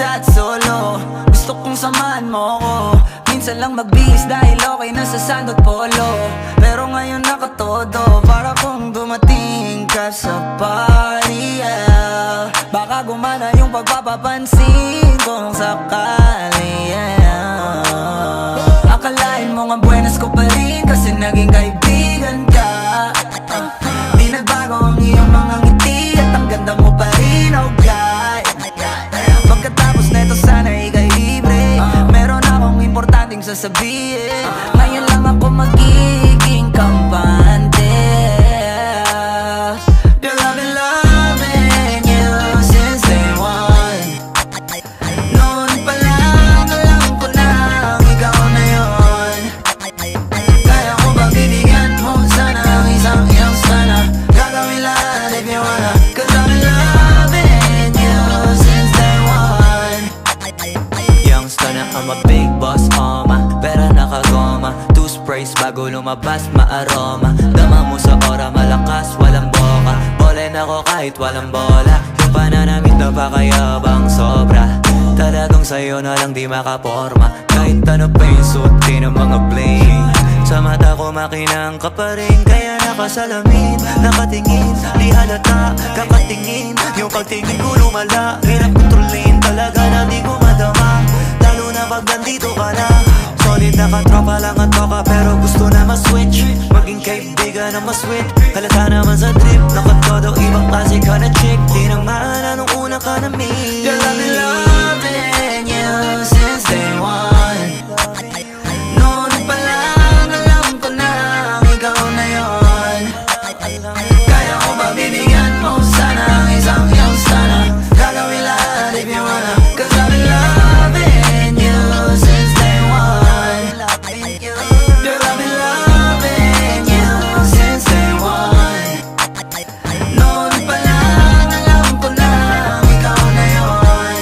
mag-isa at solo. Gusto kong samahan mo ko. Minsan lang magbihis dahil okay na sa sandot polo. Pero ngayon nakatodo, para kung dumating ka sa party, yeah. Baka gumana yung pagpapapansin kung sakali, yeah. Akalain mo nga buenas ko pa rin kasi naging kaibigan ka. Di nagbago ang iyong mga ngiti at ang ganda mo pa rin, oh God. Pagkatapos neto sana ika'y libre. Meron akong importanteng sasabihin. Ngayon lang ako magiging kampante. Girl, I've been loving you since day one. Noon pa lang alam ko na ikaw na yun. Kaya ko ba bibigyan mo sana ang isang iyong sana? Gagawin lahat if you wanna. Cause I've been loving you since day one. Youngster na I'm a big boss, pera nakagoma. Two sprays bago lumabas, maaroma. Dama mo sa ora, malakas, walang boka. Bolen ako kahit walang bola. Yung pananamit na pakayabang sobra. Talagang sa'yo na lang di makaporma. Kahit ano pa yung suotin ng mga bling. Sa mata ko makinang ka pa rin. Kaya nakasalamin, nakatingin. Di halata, kakatingin. Yung pagtingin ko lumala. Hirap kontrolin, talaga na di ko madama. Lalo na pag nandito ka na. Solid na katropa lang ang toka, pero gusto na ma-switch. Maging kaibigan na ma-sweet. Halata naman sa trip, nakatodo ibang klase ka na chick. Di nang maana nung una ka na meet. Girl, I've been loving you since day one. Noon pa lang alam ko na ikaw na yun. Kaya ko ba bibigyan mo sana ang isang iyong sana? Gagawin lahat if you wanna. Cause I've been loving you since day one. Girl, I've been loving you since day one. Noon pa lang alam ko na ikaw na yun.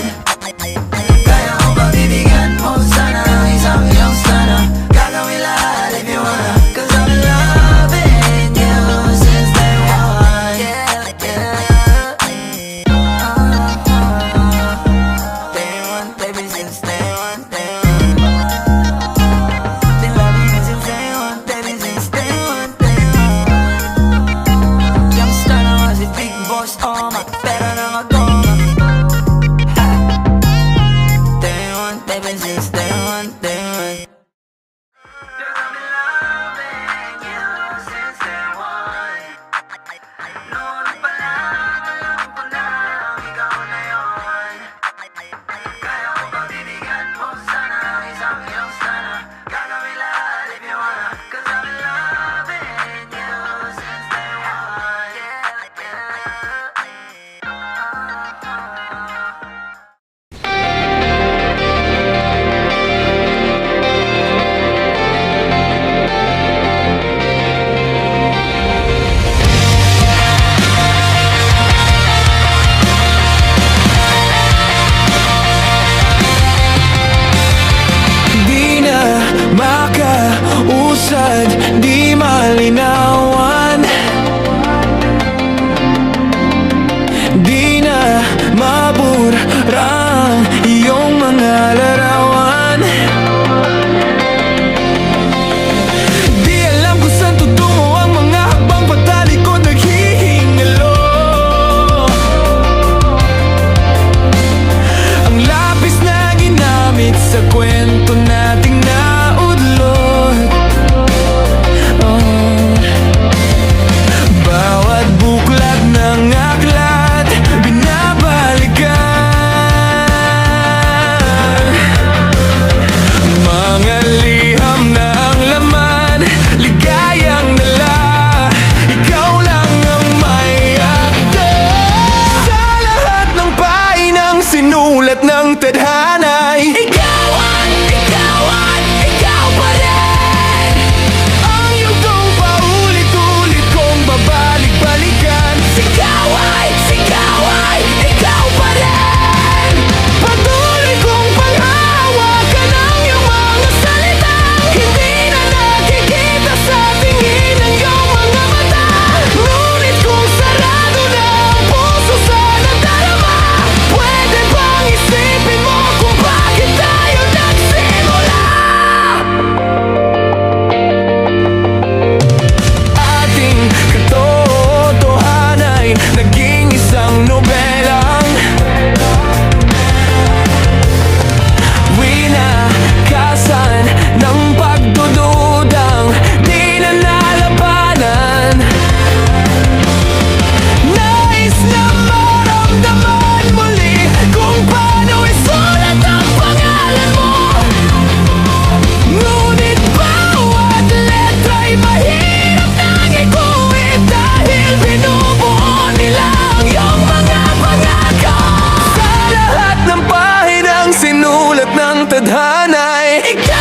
mulat ng tadhana'y ikaw.